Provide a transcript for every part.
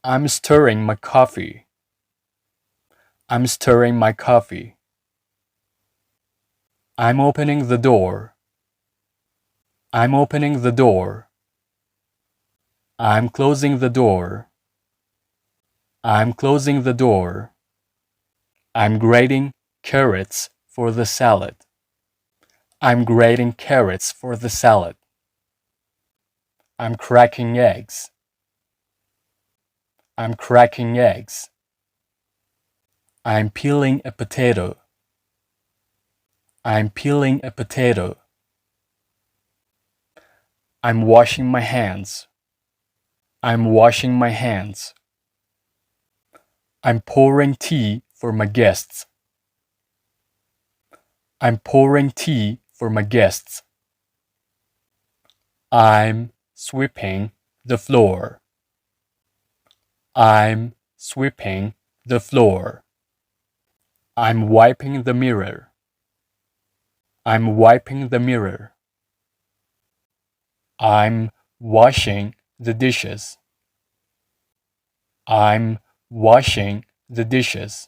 I'm stirring my coffee. I'm stirring my coffee. I'm opening the door. I'm opening the door. I'm closing the door. I'm closing the door. I'm grating carrots for the salad. I'm grating carrots for the salad. I'm cracking eggs. I'm cracking eggs. I'm peeling a potato. I'm peeling a potato. I'm washing my hands. I'm washing my hands. I'm pouring tea for my guests. I'm pouring tea for my guests. I'm sweeping the floor. I'm sweeping the floor. I'm wiping the mirror. I'm wiping the mirror. I'm washing the dishes. I'm washing the dishes.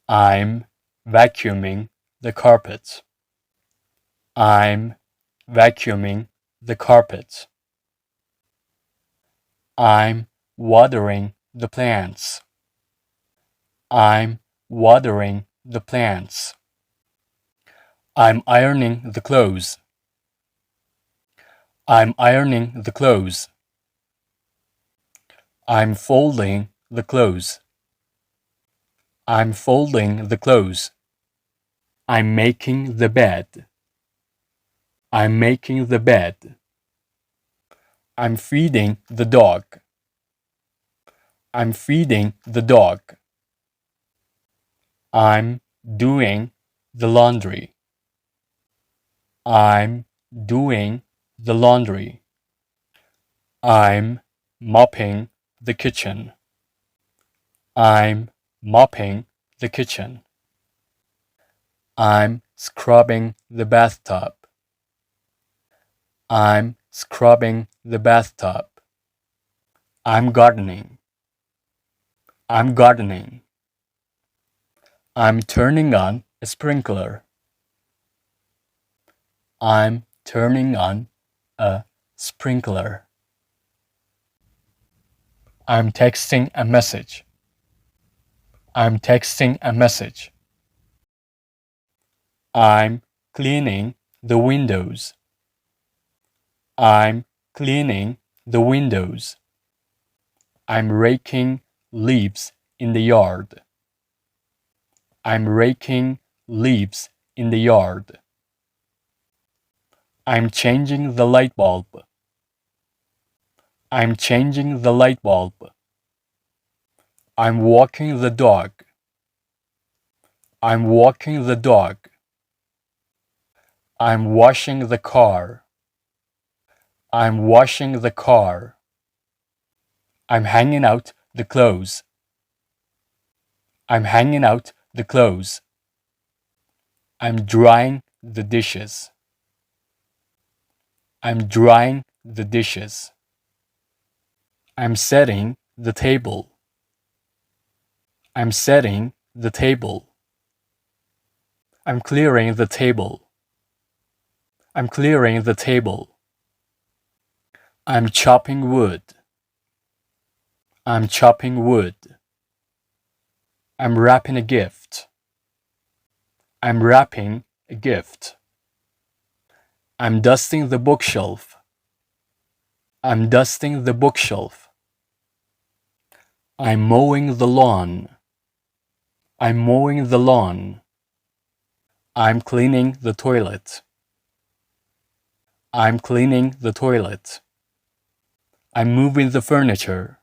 I'm vacuuming the carpet. I'm vacuuming the carpet. I'm watering the plants. I'm watering the plants. I'm ironing the clothes. I'm ironing the clothes. I'm folding the clothes. I'm folding the clothes. I'm making the bed. I'm making the bed. I'm feeding the dog. I'm feeding the dog. I'm doing the laundry. I'm doing the laundry. I'm mopping the kitchen. I'm mopping the kitchen. I'm scrubbing the bathtub. I'm scrubbing the bathtub. I'm gardening. I'm gardening. I'm turning on a sprinkler. I'm turning on a sprinkler. I'm texting a message. I'm texting a message. I'm cleaning the windows. I'm cleaning the windows. I'm raking leaves in the yard. I'm raking leaves in the yard. I'm changing the light bulb. I'm changing the light bulb. I'm walking the dog. I'm walking the dog. I'm washing the car. I'm washing the car. I'm hanging out the clothes. I'm hanging out the clothes. I'm drying the dishes. I'm drying the dishes. I'm setting the table. I'm setting the table. I'm clearing the table. I'm clearing the table. I'm chopping wood. I'm chopping wood. I'm wrapping a gift. I'm wrapping a gift. I'm dusting the bookshelf. I'm dusting the bookshelf. I'm mowing the lawn. I'm mowing the lawn. I'm cleaning the toilet. I'm cleaning the toilet. I'm moving the furniture.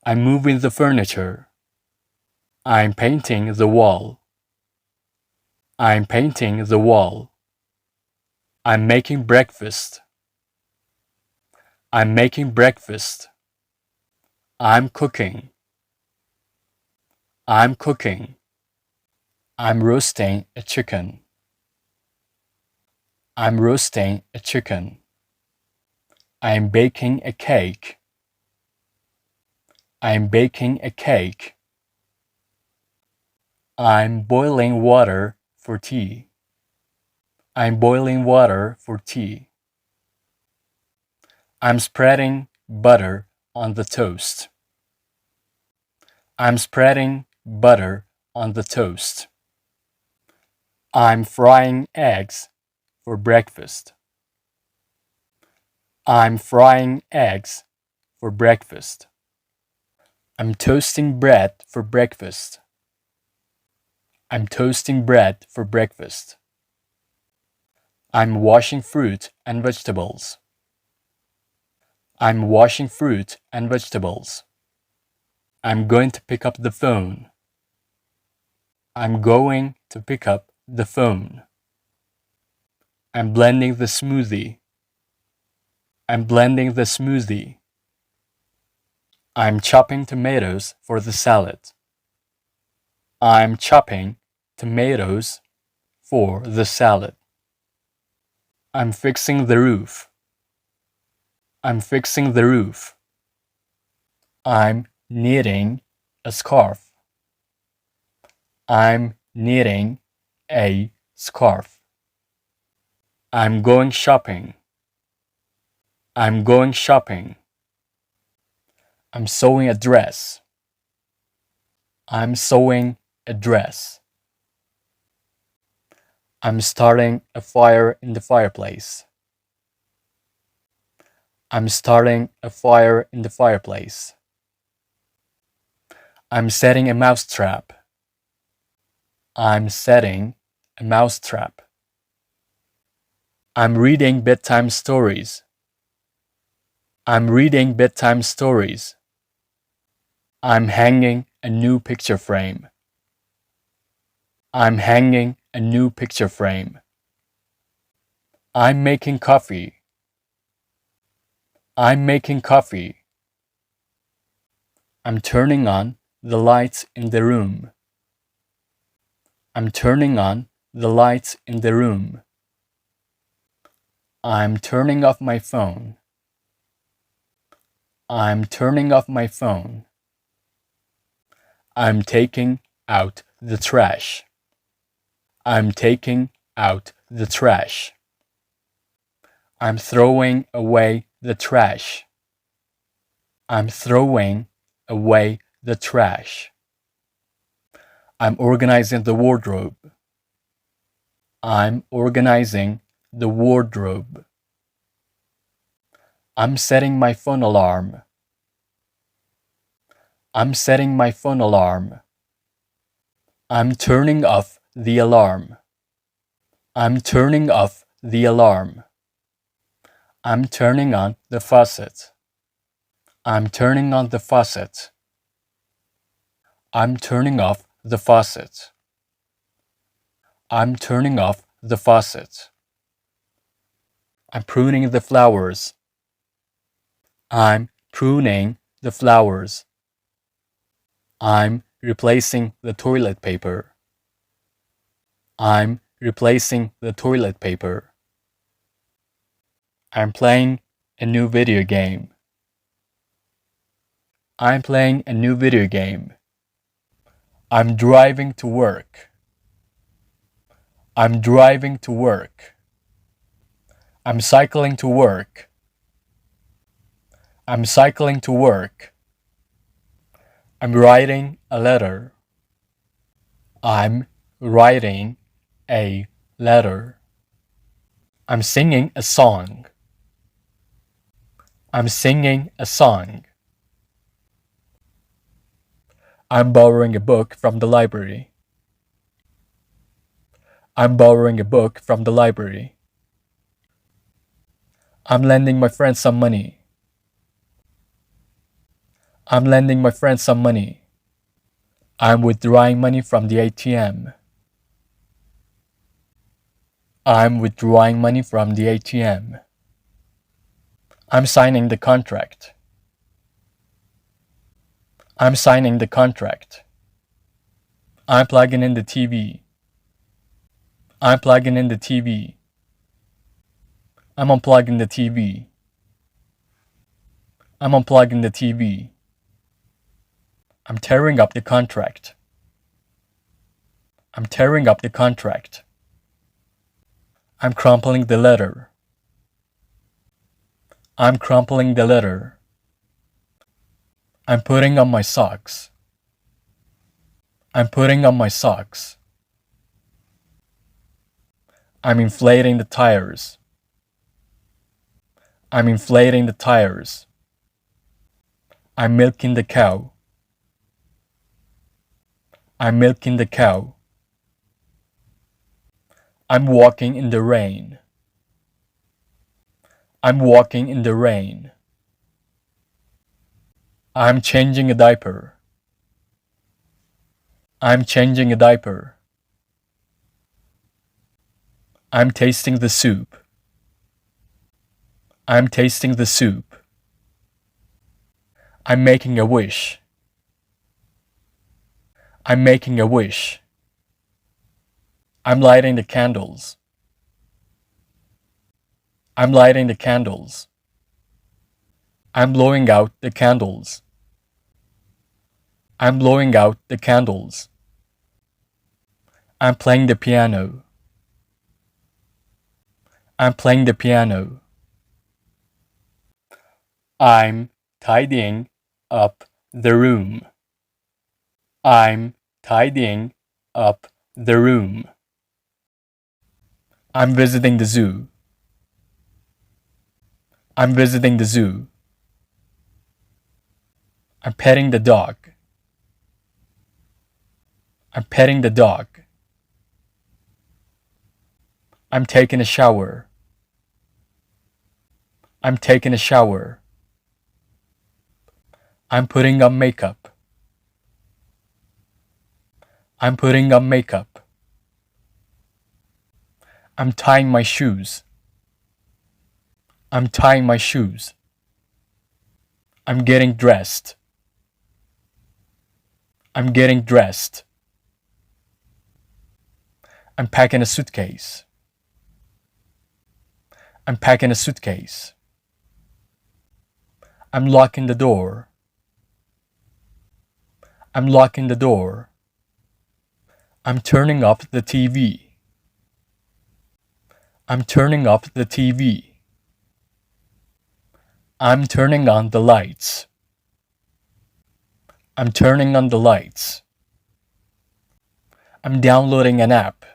I'm moving the furniture. I'm painting the wall. I'm painting the wall. I'm making breakfast. I'm making breakfast. I'm cooking. I'm cooking. I'm roasting a chicken. I'm roasting a chicken. I'm baking a cake. I'm baking a cake. I'm boiling water for tea. I'm boiling water for tea. I'm spreading butter on the toast. I'm spreading butter on the toast. I'm frying eggs for breakfast. I'm frying eggs for breakfast. I'm toasting bread for breakfast. I'm toasting bread for breakfast. I'm washing fruit and vegetables. I'm washing fruit and vegetables. I'm going to pick up the phone. I'm going to pick up the phone. I'm blending the smoothie. I'm blending the smoothie. I'm chopping tomatoes for the salad. I'm chopping tomatoes for the salad. I'm fixing the roof. I'm fixing the roof. I'm knitting a scarf. I'm knitting a scarf. I'm going shopping. I'm going shopping. I'm sewing a dress. I'm sewing a dress. I'm starting a fire in the fireplace. I'm starting a fire in the fireplace. I'm setting a mousetrap. I'm setting a mousetrap. I'm reading bedtime stories. I'm reading bedtime stories. I'm hanging a new picture frame. I'm hanging a new picture frame. I'm making coffee. I'm making coffee. I'm turning on the lights in the room. I'm turning on the lights in the room. I'm turning off my phone. I'm turning off my phone. I'm taking out the trash. I'm taking out the trash. I'm throwing away the trash. I'm throwing away the trash. I'm organizing the wardrobe. I'm organizing the wardrobe. I'm setting my phone alarm. I'm setting my phone alarm. I'm turning off the alarm. I'm turning off the alarm. I'm turning on the faucet. I'm turning on the faucet. I'm turning off the faucet. I'm turning off the faucet. I'm pruning the flowers. I'm pruning the flowers. I'm replacing the toilet paper. I'm replacing the toilet paper. I'm playing a new video game. I'm playing a new video game. I'm driving to work. I'm driving to work. I'm cycling to work. I'm cycling to work. I'm writing a letter. I'm writing a letter. I'm singing a song. I'm singing a song. I'm borrowing a book from the library. I'm borrowing a book from the library. I'm lending my friend some money. I'm lending my friend some money. I'm withdrawing money from the ATM. I'm withdrawing money from the ATM. I'm signing the contract. I'm signing the contract. I'm plugging in the TV. I'm plugging in the TV. I'm unplugging the TV. I'm unplugging the TV. I'm tearing up the contract. I'm tearing up the contract. I'm crumpling the letter. I'm crumpling the letter. I'm putting on my socks. I'm putting on my socks. I'm inflating the tires. I'm inflating the tires. I'm milking the cow. I'm milking the cow. I'm walking in the rain. I'm walking in the rain. I'm changing a diaper. I'm changing a diaper. I'm tasting the soup. I'm tasting the soup. I'm making a wish. I'm making a wish. I'm lighting the candles. I'm lighting the candles. I'm blowing out the candles. I'm blowing out the candles. I'm playing the piano. I'm playing the piano. I'm tidying up the room. I'm tidying up the room. I'm visiting the zoo. I'm visiting the zoo. I'm petting the dog. I'm petting the dog. I'm taking a shower. I'm taking a shower. I'm putting on makeup. I'm putting on makeup. I'm tying my shoes. I'm tying my shoes. I'm getting dressed. I'm getting dressed. I'm packing a suitcase. I'm packing a suitcase. I'm locking the door. I'm locking the door. I'm turning off the TV. I'm turning off the TV. I'm turning on the lights. I'm turning on the lights. I'm downloading an app.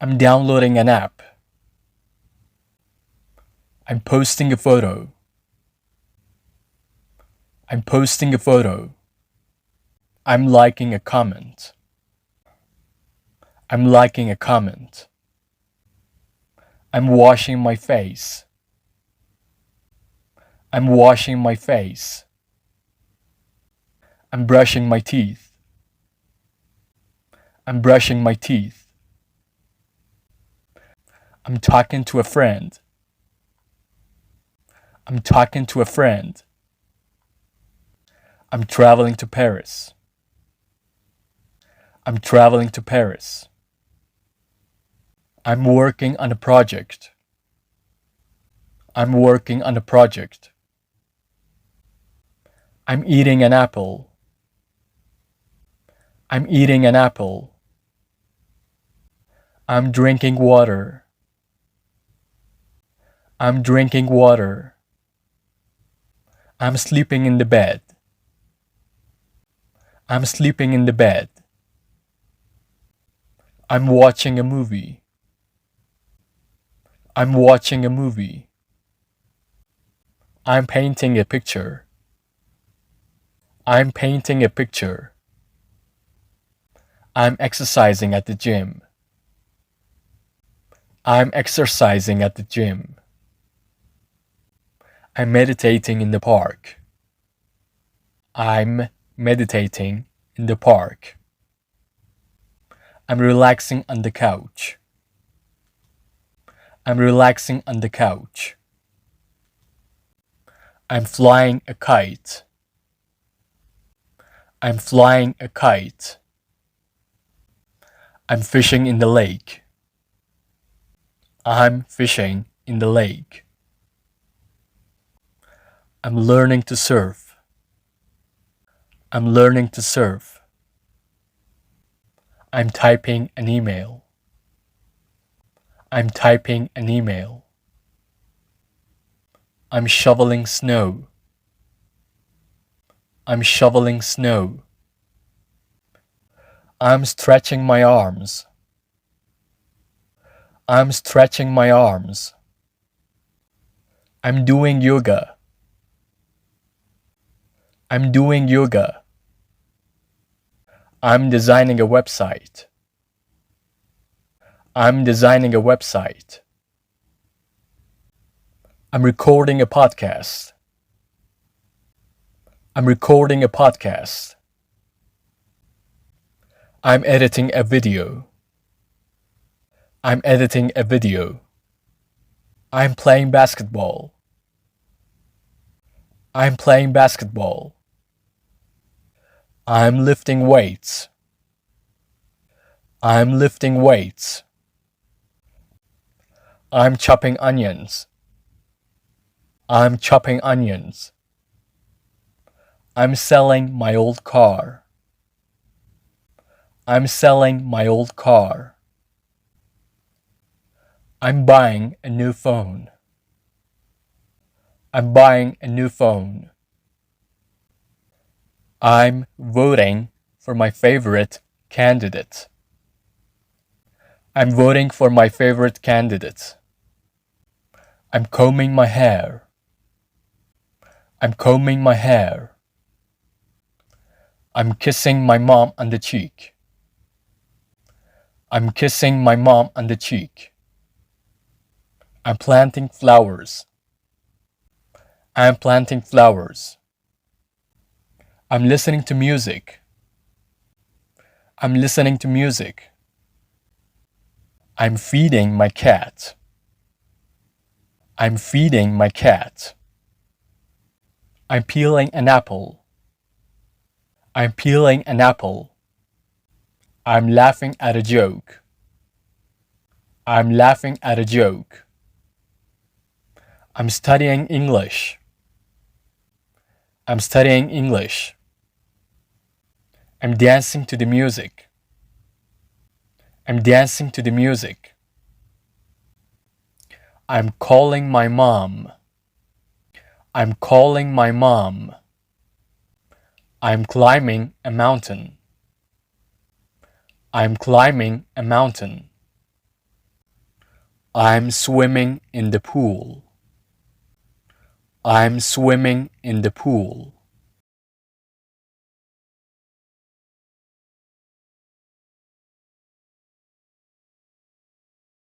I'm downloading an app. I'm posting a photo. I'm posting a photo. I'm liking a comment. I'm liking a comment. I'm washing my face. I'm washing my face. I'm brushing my teeth. I'm brushing my teeth. I'm talking to a friend. I'm talking to a friend. I'm traveling to Paris. I'm traveling to Paris. I'm working on a project. I'm working on a project. I'm eating an apple. I'm eating an apple. I'm drinking water. I'm drinking water. I'm sleeping in the bed. I'm sleeping in the bed. I'm watching a movie. I'm watching a movie. I'm painting a picture. I'm painting a picture. I'm exercising at the gym. I'm exercising at the gym. I'm meditating in the park. I'm meditating in the park. I'm relaxing on the couch. I'm relaxing on the couch. I'm flying a kite. I'm flying a kite. I'm fishing in the lake. I'm fishing in the lake. I'm learning to surf. I'm learning to surf. I'm typing an email. I'm typing an email. I'm shoveling snow. I'm shoveling snow. I'm stretching my arms. I'm stretching my arms. I'm doing yoga. I'm doing yoga. I'm designing a website. I'm designing a website. I'm recording a podcast. I'm recording a podcast. I'm editing a video. I'm editing a video. I'm playing basketball. I'm playing basketball. I'm lifting weights. I'm lifting weights. I'm chopping onions. I'm chopping onions. I'm selling my old car. I'm selling my old car. I'm buying a new phone. I'm buying a new phone. I'm voting for my favorite candidate. I'm voting for my favorite candidate. I'm combing my hair. I'm combing my hair. I'm kissing my mom on the cheek. I'm kissing my mom on the cheek. I'm planting flowers. I'm planting flowers. I'm listening to music. I'm listening to music. I'm feeding my cat. I'm feeding my cat. I'm peeling an apple. I'm peeling an apple. I'm laughing at a joke. I'm laughing at a joke. I'm studying English. I'm studying English. I'm dancing to the music. I'm dancing to the music. I'm calling my mom. I'm calling my mom. I'm climbing a mountain. I'm climbing a mountain. I'm swimming in the pool. I'm swimming in the pool.